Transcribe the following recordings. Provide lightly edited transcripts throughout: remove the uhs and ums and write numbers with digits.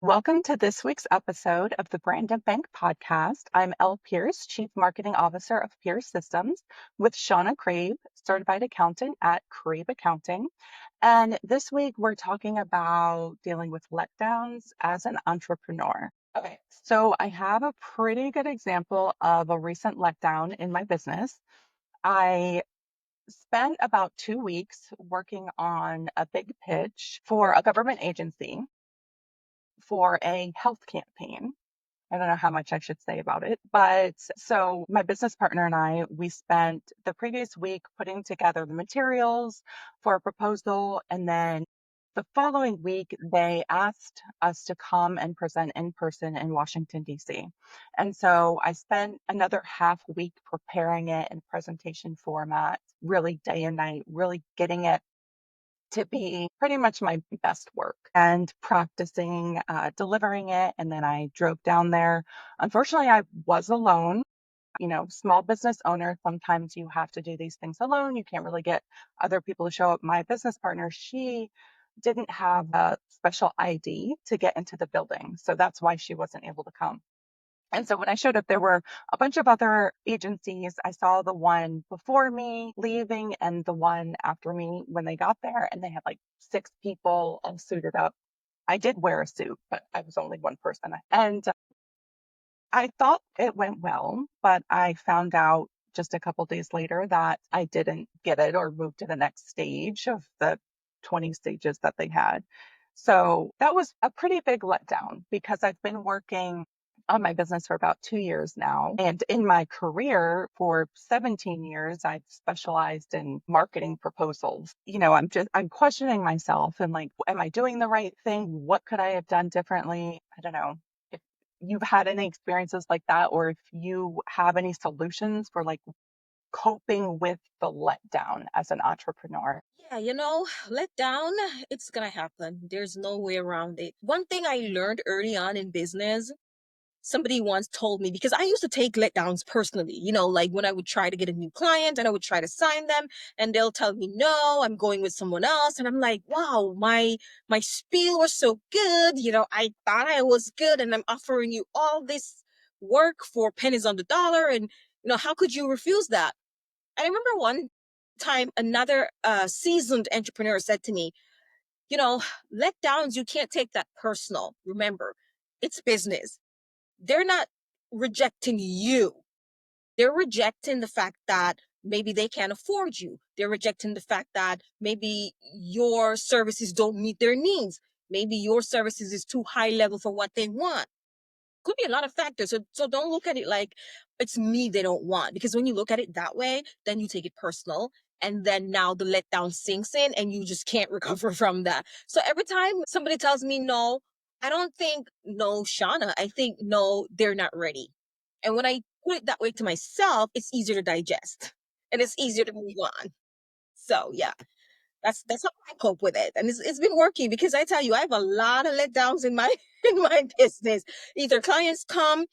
Welcome to this week's episode of the Brand and Bank podcast. I'm Elle Pierce, Chief Marketing Officer of Pierce Systems, with Shauna Crabe, Certified Accountant at Crabe Accounting. And this week we're talking about dealing with letdowns as an entrepreneur. Okay, so I have a pretty good example of a recent letdown in my business. I spent about 2 weeks working on a big pitch for a government agency for a health campaign. I don't know how much I should say about it, but so my business partner and we spent the previous week putting together the materials for a proposal. And then the following week, they asked us to come and present in person in Washington, D.C. And so I spent another half week preparing it in presentation format, really day and night, really getting it to be pretty much my best work and practicing delivering it. And then I drove down there. Unfortunately, I was alone. Small business owner, sometimes you have to do these things alone. You can't really get other people to show up. My business partner, she didn't have a special ID to get into the building. So that's why she wasn't able to come. And so when I showed up, there were a bunch of other agencies. I saw the one before me leaving and the one after me when they got there, and they had like six people all suited up. I did wear a suit, but I was only one person. And I thought it went well, but I found out just a couple days later that I didn't get it or move to the next stage of the 20 stages that they had. So that was a pretty big letdown because I've been working on my business for about 2 years now. And in my career for 17 years, I've specialized in marketing proposals. I'm questioning myself and like, am I doing the right thing? What could I have done differently? I don't know if you've had any experiences like that, or if you have any solutions for like coping with the letdown as an entrepreneur. Yeah, let down, it's gonna happen. There's no way around it. One thing I learned early on in business, somebody once told me, because I used to take letdowns personally, like when I would try to get a new client and I would try to sign them and they'll tell me, no, I'm going with someone else. And I'm like, wow, my spiel was so good. I thought I was good and I'm offering you all this work for pennies on the dollar. And, how could you refuse that? I remember one time another seasoned entrepreneur said to me, you know, letdowns, you can't take that personal. Remember, it's business. They're not rejecting you. They're rejecting the fact that maybe they can't afford you. They're rejecting the fact that maybe your services don't meet their needs. Maybe your services is too high level for what they want. Could be a lot of factors. So don't look at it like it's me they don't want. Because when you look at it that way, then you take it personal. And then now the letdown sinks in and you just can't recover from that. So every time somebody tells me no, I don't think no, Shauna. I think no, they're not ready. And when I put it that way to myself, it's easier to digest and it's easier to move on. So yeah. That's how I cope with it, and it's been working because I tell you, I have a lot of letdowns in my in my business. Either clients come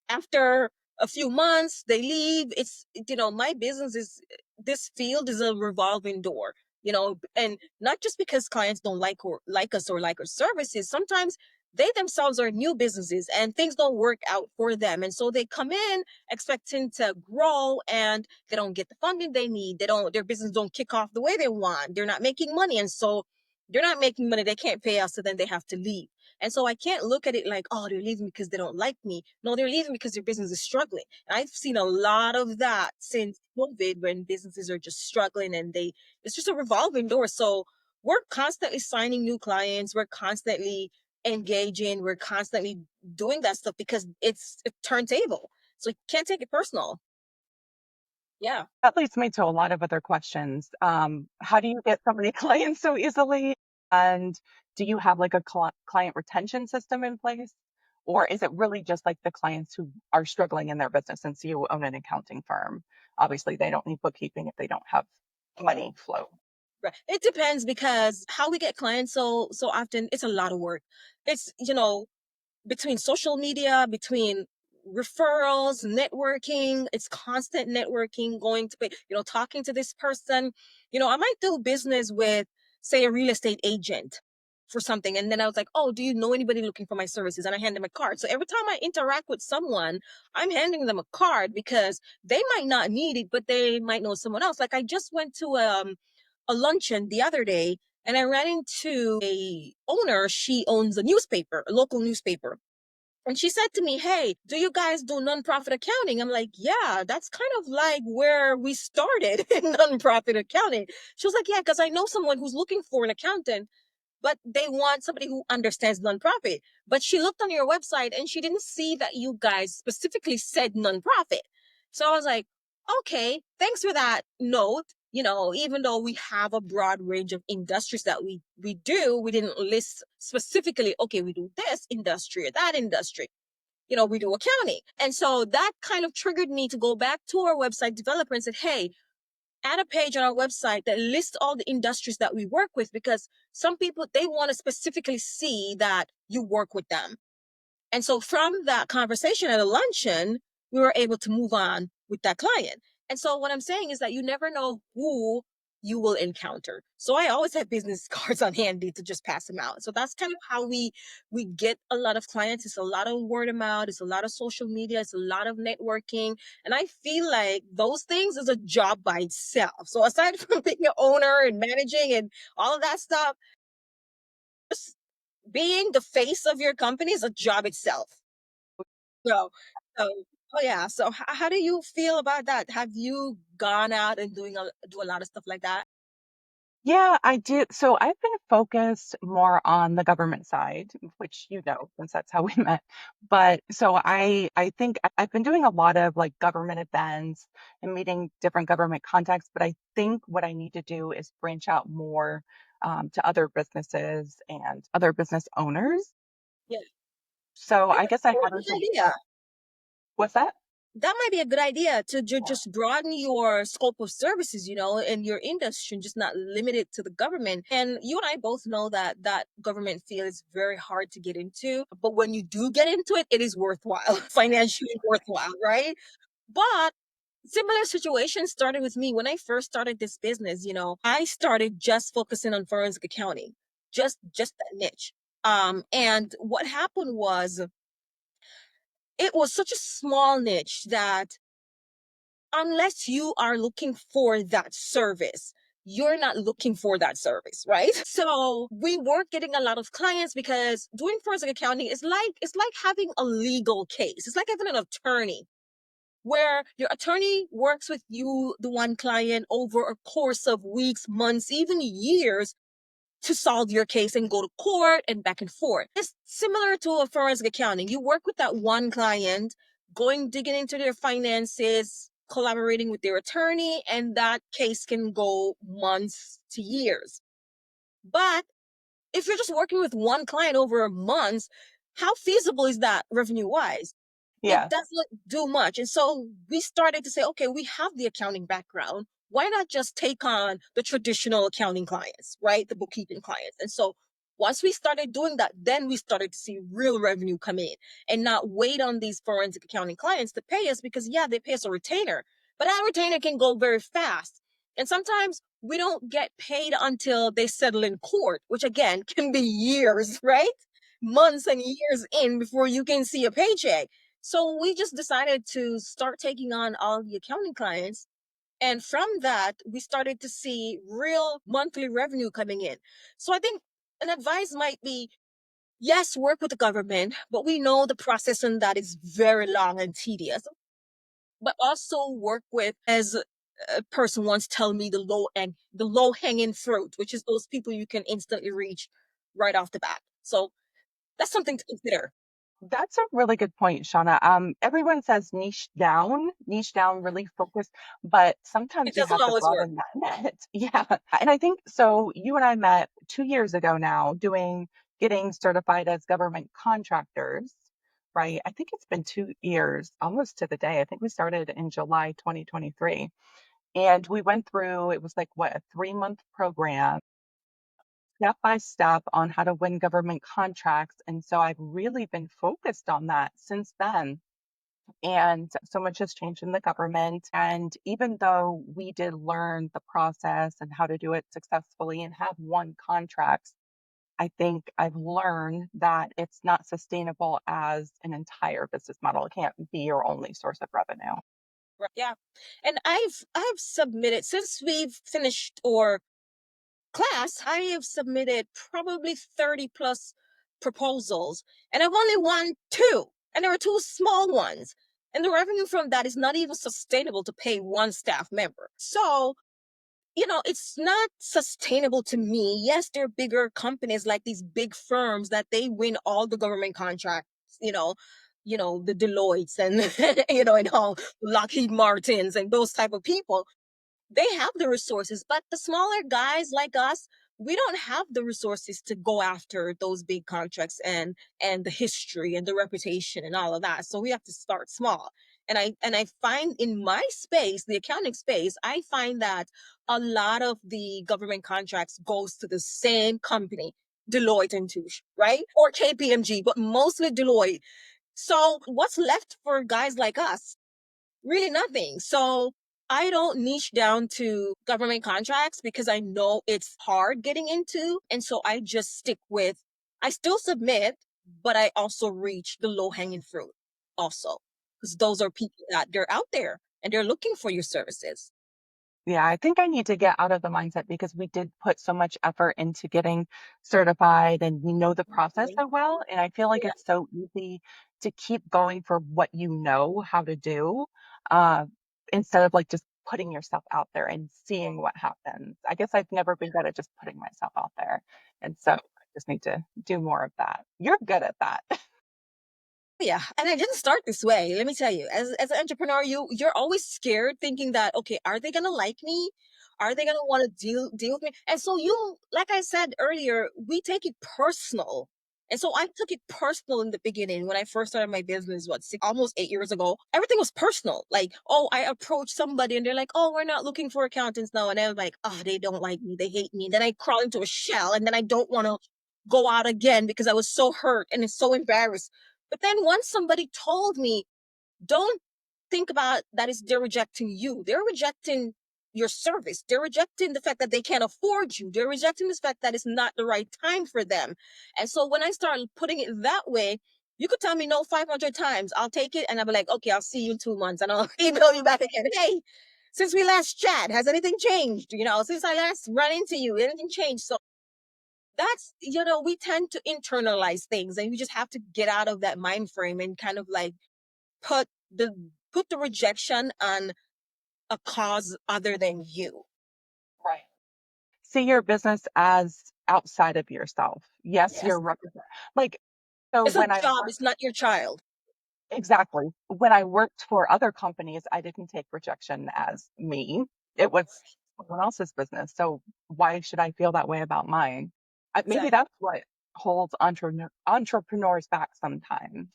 after a few months, they leave. My business is this field is a revolving door. And not just because clients don't like us or like our services. Sometimes they themselves are new businesses and things don't work out for them, and so they come in expecting to grow and they don't get the funding they need. Their business don't kick off the way they want. They're not making money. And so they're not making money. They can't pay us. So then they have to leave. And so I can't look at it like, oh, they're leaving because they don't like me. No, they're leaving because their business is struggling. And I've seen a lot of that since COVID when businesses are just struggling and it's just a revolving door. So we're constantly signing new clients. We're constantly engaging. We're constantly doing that stuff because it's a turntable. So you can't take it personal. Yeah. That leads me to a lot of other questions. How do you get so many clients so easily? And do you have like a client retention system in place? Or is it really just like the clients who are struggling in their business? Since you own an accounting firm, obviously they don't need bookkeeping if they don't have money flow. Right. It depends because how we get clients so often, it's a lot of work. It's, between social media, between referrals, networking, it's constant networking, going to pay, talking to this person. I might do business with, say, a real estate agent. for something. And then I was like, oh, do you know anybody looking for my services? And I hand them a card. So every time I interact with someone, I'm handing them a card because they might not need it, but they might know someone else. Like I just went to a luncheon the other day and I ran into a owner. She owns a newspaper, a local newspaper. And she said to me, hey, do you guys do nonprofit accounting? I'm like, yeah, that's kind of like where we started in nonprofit accounting. She was like, yeah, because I know someone who's looking for an accountant, but they want somebody who understands nonprofit. But she looked on your website and she didn't see that you guys specifically said nonprofit. So I was like, okay, thanks for that note. You know, even though we have a broad range of industries that we do, we didn't list specifically, okay, we do this industry or that industry. You know, we do accounting. And so that kind of triggered me to go back to our website developer and said, hey, add a page on our website that lists all the industries that we work with because some people they want to specifically see that you work with them. And so from that conversation at a luncheon, we were able to move on with that client. And so what I'm saying is that you never know who you will encounter. So I always have business cards on handy to just pass them out. So that's kind of how we get a lot of clients. It's a lot of word of mouth, it's a lot of social media, it's a lot of networking. And I feel like those things is a job by itself. So aside from being an owner and managing and all of that stuff, just being the face of your company is a job itself. So, so oh yeah. So how do you feel about that? Have you gone out and do a lot of stuff like that? Yeah, I did. So I've been focused more on the government side, which you know, since that's how we met. But so I think I've been doing a lot of like government events and meeting different government contacts. But I think what I need to do is branch out more to other businesses and other business owners. Yeah, So that I guess I might be a haven't good been. idea. What's that? That might be a good idea to just broaden your scope of services, you know, and your industry, and just not limit it to the government. And you and I both know that that government field is very hard to get into, but when you do get into it, it is worthwhile, financially worthwhile, right? But similar situation started with me when I first started this business. You know, I started just focusing on forensic accounting, just that niche. And what happened was it was such a small niche that unless you are looking for that service, you're not looking for that service, right? So we weren't getting a lot of clients because doing forensic accounting is like it's like having a legal case. It's like having an attorney where your attorney works with you, the one client, over a course of weeks, months, even years to solve your case and go to court and back and forth. It's similar to a forensic accounting. You work with that one client, going digging into their finances, collaborating with their attorney, and that case can go months to years. But if you're just working with one client over months, how feasible is that revenue wise? It Yeah, doesn't do much. And so we started to say, okay, we have the accounting background. Why not just take on the traditional accounting clients, right? The bookkeeping clients. And so once we started doing that, then we started to see real revenue come in and not wait on these forensic accounting clients to pay us because, yeah, they pay us a retainer, but that retainer can go very fast. And sometimes we don't get paid until they settle in court, which again can be years, right? Months and years in before you can see a paycheck. So we just decided to start taking on all the accounting clients. And from that, we started to see real monthly revenue coming in. So I think an advice might be yes, work with the government, but we know the process and that is very long and tedious. But also work with, as a person once told me, the low hanging fruit, which is those people you can instantly reach right off the bat. So that's something to consider. that's a really good point, Shauna. Everyone says niche down, really focus, but It sometimes you doesn't have to always work. broaden that net. Yeah. And I think so. You and I met 2 years ago now getting certified as government contractors, right? I think it's been 2 years, almost to the day. I think we started in July 2023. And we went through, it was like what, a 3-month program, step by step on how to win government contracts. And so I've really been focused on that since then. And so much has changed in the government. And even though we did learn the process and how to do it successfully and have won contracts, I think I've learned that it's not sustainable as an entire business model. It can't be your only source of revenue. Right. Yeah. And I've submitted since we've finished or class, I have submitted probably 30 plus proposals, and I've only won two, and there are two small ones. And the revenue from that is not even sustainable to pay one staff member. So, it's not sustainable to me. Yes, there are bigger companies like these big firms that they win all the government contracts, the Deloittes and and all Lockheed Martins and those type of people. They have the resources, but the smaller guys like us, we don't have the resources to go after those big contracts and the history and the reputation and all of that. So we have to start small. And I find in my space, the accounting space, I find that a lot of the government contracts goes to the same company, Deloitte and Touche, right? Or KPMG, but mostly Deloitte. So what's left for guys like us? Really nothing. So I don't niche down to government contracts because I know it's hard getting into. And so I just stick with, I still submit, but I also reach the low hanging fruit also. Because those are people that they're out there and they're looking for your services. Yeah, I think I need to get out of the mindset because we did put so much effort into getting certified and we know the process Mhm. so well. And I feel like Yeah. it's so easy to keep going for what you know how to do, uh, instead of like just putting yourself out there and seeing what happens. I guess I've never been good at just putting myself out there. And so I just need to do more of that. You're good at that. Yeah, and I didn't start this way. Let me tell you, as an entrepreneur, you're always scared, thinking that okay, are they gonna like me? Are they gonna want to deal with me? And so you, like I said earlier, we take it personal. And so I took it personal in the beginning when I first started my business, almost 8 years ago. Everything was personal. Like, oh, I approached somebody and they're like, oh, we're not looking for accountants now. And I was like, oh, they don't like me. They hate me. And then I crawl into a shell and then I don't want to go out again because I was so hurt and it's so embarrassed. But then once somebody told me, don't think about that is they're rejecting you. They're rejecting your service. They're rejecting the fact that they can't afford you. They're rejecting the fact that it's not the right time for them. And so when I started putting it that way, you could tell me no 500 times. I'll take it and I'll be like, okay, I'll see you in 2 months and I'll email you back again. Hey, since we last chat, has anything changed? Since I last run into you, anything changed? So we tend to internalize things and we just have to get out of that mind frame and kind of like put the put the rejection on a cause other than you. Right. See your business as outside of yourself. Yes, Yes. you're represent like so It's a when I job, work it's not your child. exactly. When I worked for other companies, I didn't take rejection as me. It was someone else's business. So why should I feel that way about mine? Maybe Exactly. that's what holds entrepreneurs back sometimes.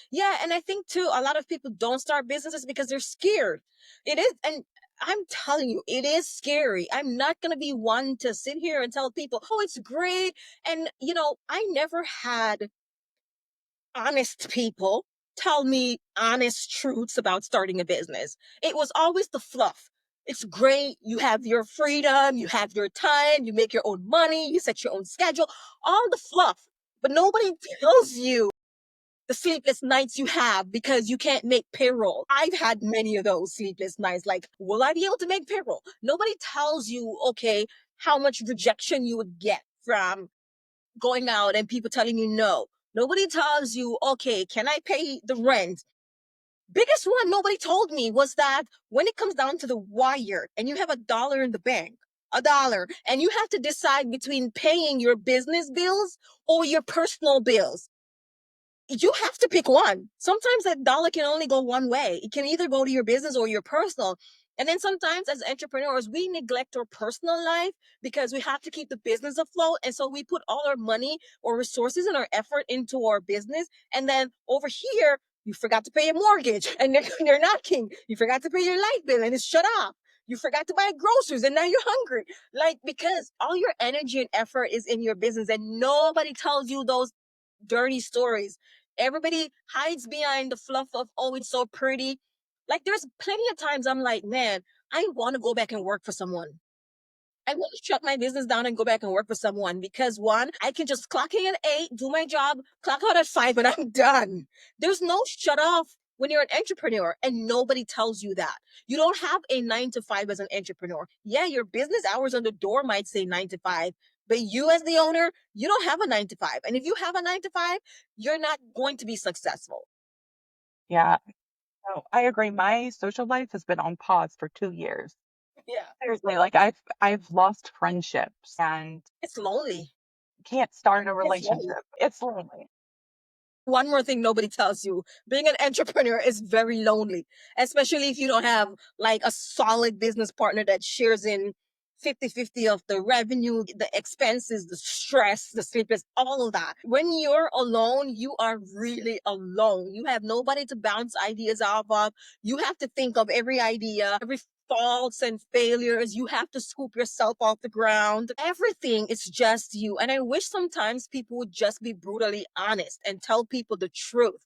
Yeah, and I think too, a lot of people don't start businesses because they're scared. It is, and I'm telling you, it is scary. I'm not gonna be one to sit here and tell people, oh, it's great. And I never had honest people tell me honest truths about starting a business. It was always the fluff. It's great. You have your freedom, you have your time, you make your own money, you set your own schedule, all the fluff. But nobody tells you the sleepless nights you have because you can't make payroll. I've had many of those sleepless nights. Like, will I be able to make payroll? Nobody tells you, okay, how much rejection you would get from going out and people telling you no. Nobody tells you, okay, can I pay the rent? Biggest one nobody told me was that when it comes down to the wire and you have $1 in the bank, $1, and you have to decide between paying your business bills or your personal bills, you have to pick one. Sometimes that dollar can only go one way. It can either go to your business or your personal. And then sometimes as entrepreneurs, we neglect our personal life because we have to keep the business afloat. And so we put all our money or resources and our effort into our business. And then over here, you forgot to pay your mortgage and they're knocking. You forgot to pay your light bill and it's shut off. You forgot to buy groceries and now you're hungry. Like, because all your energy and effort is in your business and nobody tells you those dirty stories. Everybody hides behind the fluff of, oh, it's so pretty. Like, there's plenty of times I'm like, man, I want to go back and work for someone. I want to shut my business down and go back and work for someone because one, I can just clock in at 8, do my job, clock out at 5, and I'm done. There's no shut off when you're an entrepreneur, and nobody tells you that. You don't have a 9 to 5 as an entrepreneur. Yeah, your business hours on the door might say 9 to 5, but you as the owner, you don't have a 9 to 5. And if you have a 9 to 5, you're not going to be successful. Yeah. No, I agree. My social life has been on pause for 2 years. Yeah. Seriously, like I've lost friendships and It's lonely. can't start a It's lonely. relationship. It's lonely. One more thing nobody tells you, being an entrepreneur is very lonely, especially if you don't have like a solid business partner that shares in 50-50 of the revenue, the expenses, the stress, the sleepless, all of that. When you're alone, you are really alone. You have nobody to bounce ideas off of. You have to think of every idea, every faults and failures. You have to scoop yourself off the ground. Everything is just you. And I wish sometimes people would just be brutally honest and tell people the truth.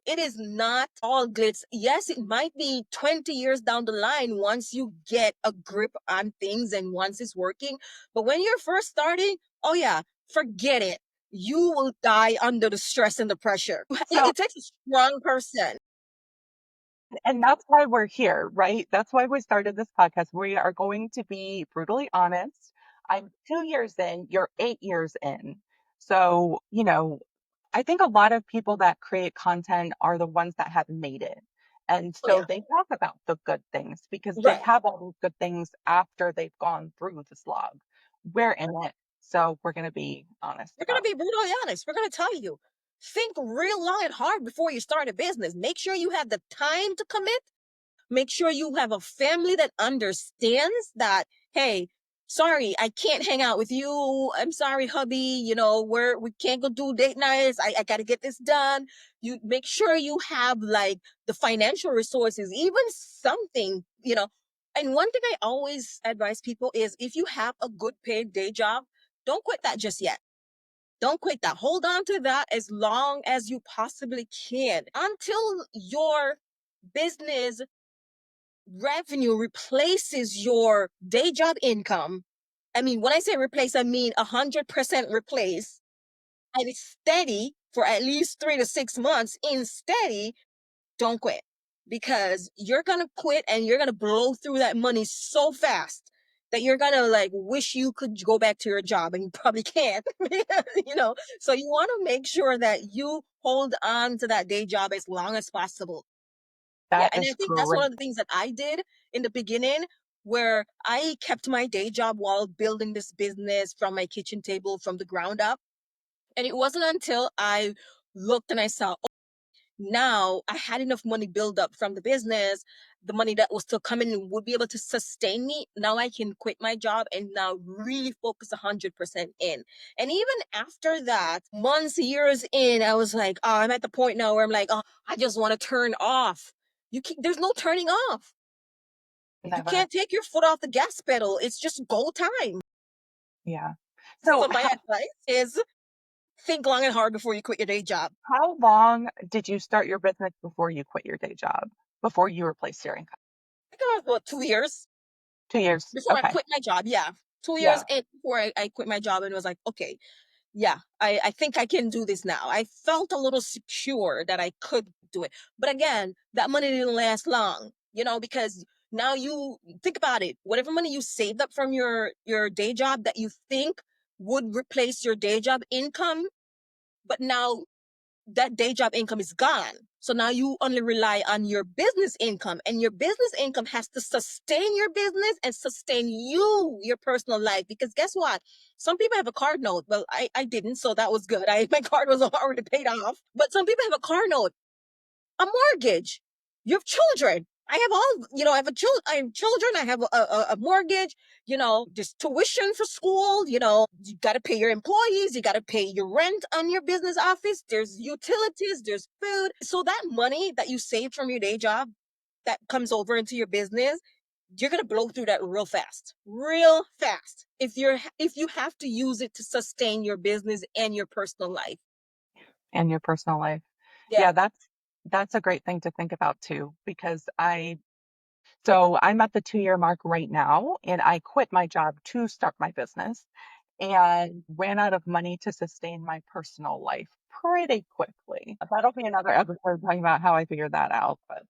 It is not all glitz. Yes, it might be 20 years down the line once you get a grip on things and once it's working. But when you're first starting, oh yeah, forget it. You will die under the stress and the pressure. It, So it takes a strong person. and that's why we're here, right? That's why we started this podcast. We are going to be brutally honest. I'm 2 years in, you're 8 years in. So, I think a lot of people that create content are the ones that have made it. And Oh so yeah, they talk about the good things because they right. have all those good things after they've gone through the slog. We're in it. So we're going to be honest We're going to about be brutally honest. We're going to tell you, think real long and hard before you start a business. Make sure you have the time to commit. Make sure you have a family that understands that, hey, sorry, I can't hang out with you. I'm sorry, hubby. We can't go do date nights. I got to get this done. You make sure you have like the financial resources, even something. And one thing I always advise people is if you have a good paid day job, don't quit that just yet. Don't quit that. Hold on to that as long as you possibly can until your business revenue replaces your day job income. I mean, when I say replace, I mean 100% replace, and it's steady for at least 3 to 6 months. In steady, don't quit because you're gonna quit and you're gonna blow through that money so fast that you're gonna like wish you could go back to your job and you probably can't. So you want to make sure that you hold on to that day job as long as possible. Yeah, that and I is think that's one great. of the things that I did in the beginning, where I kept my day job while building this business from my kitchen table from the ground up. And it wasn't until I looked and I saw, oh, now I had enough money build up from the business, the money that was still coming in would be able to sustain me. Now I can quit my job and now really focus 100% in. And even after that, months, years in, I was like, oh, I'm at the point now where I'm like, oh, I just want to turn off. There's no turning off. You Never. can't take your foot off the gas pedal. It's just go time. Yeah. So So my advice is think long and hard before you quit your day job. how long did you start your business before you quit your day job? Before you replaced your income? I think it was about 2 years 2 years. before I Okay. quit my job. Yeah. 2 years Yeah. in before I quit my job and was like, okay, yeah, I think I can do this now. I felt a little secure that I could do it. But again, that money didn't last long, because now you think about it. Whatever money you saved up from your day job that you think would replace your day job income, but now that day job income is gone. So now you only rely on your business income, and your business income has to sustain your business and sustain your personal life. Because guess what? Some people have a card note. Well, I didn't, so that was good. My card was already paid off. But some people have a car note, a mortgage. You have children. I have I have I have children. I have a mortgage. There's tuition for school. You got to pay your employees. You got to pay your rent on your business office. There's utilities. There's food. So that money that you saved from your day job that comes over into your business, you're gonna blow through that real fast. If you have to use it to sustain your business and your personal life. And your personal life. Yeah. Yeah, that's a great thing to think about too, because I So I'm at the 2-year mark right now, and I quit my job to start my business and ran out of money to sustain my personal life pretty quickly. That'll be another episode talking about how I figured that out. But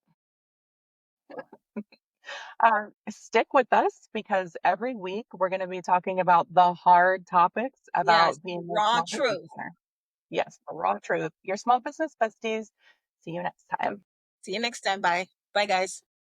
stick with us because every week we're going to be talking about the hard topics Yes, about being a raw small business truth. owner. Yes, the raw truth. Your small business besties. See you next time. See you next time. Bye. Bye, guys.